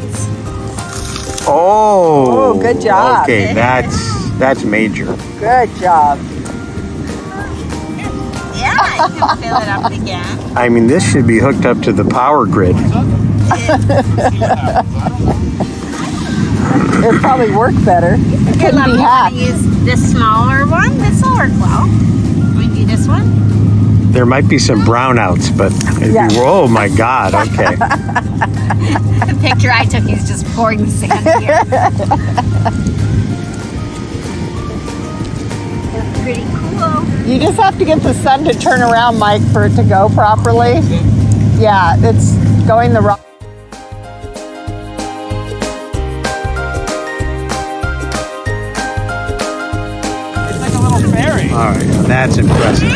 hands. Oh. Oh, good job. Okay, that's major. Good job. Yeah, you can fill it up again. I mean, this should be hooked up to the power grid. It'd probably work better. It couldn't be hacked. Use the smaller one. This will work well. We do this one. There might be some brownouts, but Yeah. oh my God, okay. The picture I took, he's just pouring the sand here. That's pretty cool. You just have to get the sun to turn around, Mike, for it to go properly. Yeah, it's going the wrong. It's like a little fairy. All right, now that's impressive.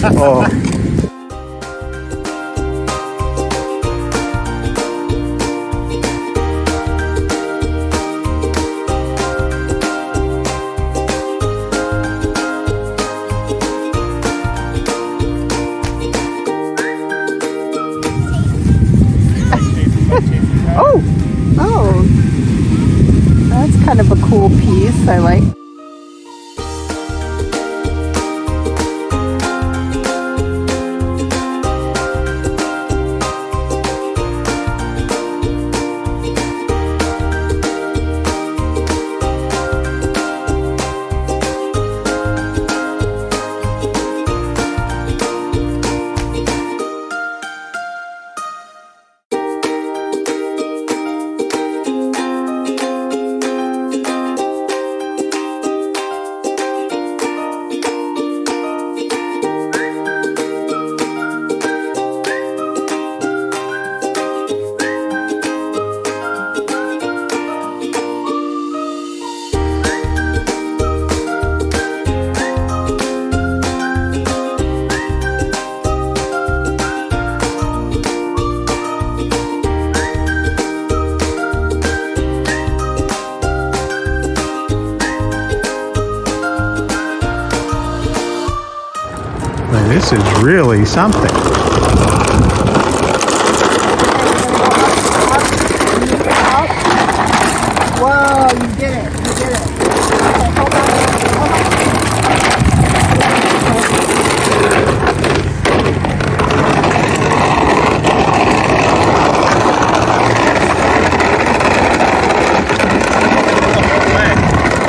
Oh. Oh, that's kind of a cool piece. I like. Well, this is really something. Whoa, you did it. You did it. Okay, hold on.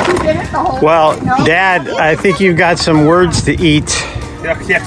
You did it the whole Well, way, no? Dad, I think you've got some words to eat. Yeah.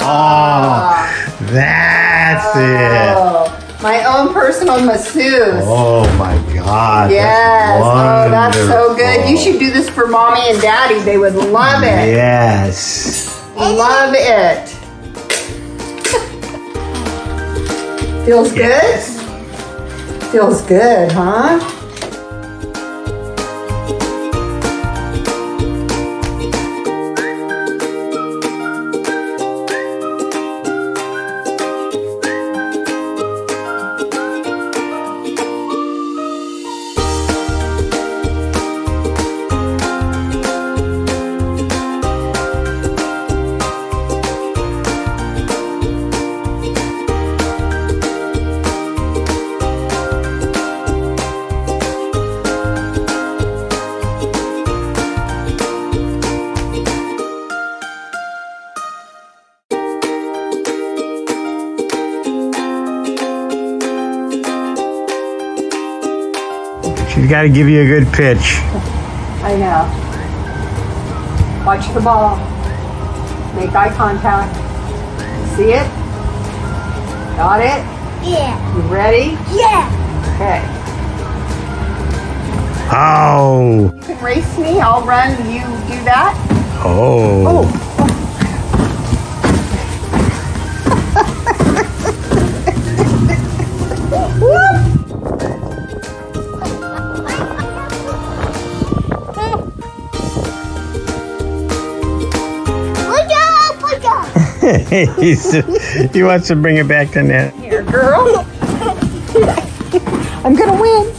Oh, that's it. Oh, my own personal masseuse. Oh my God. Yes. Oh, that's so good. wonderful. You should do this for mommy and daddy. They would love it. Yes. Love it. Feels Yes. good? Feels good, huh? She's got to give you a good pitch. I know. Watch the ball. Make eye contact. See it? Got it? Yeah. You ready? Yeah. Okay. Oh. You can race me. I'll run. You do that. Oh. He wants to bring it back to net. Here, girl. I'm gonna win.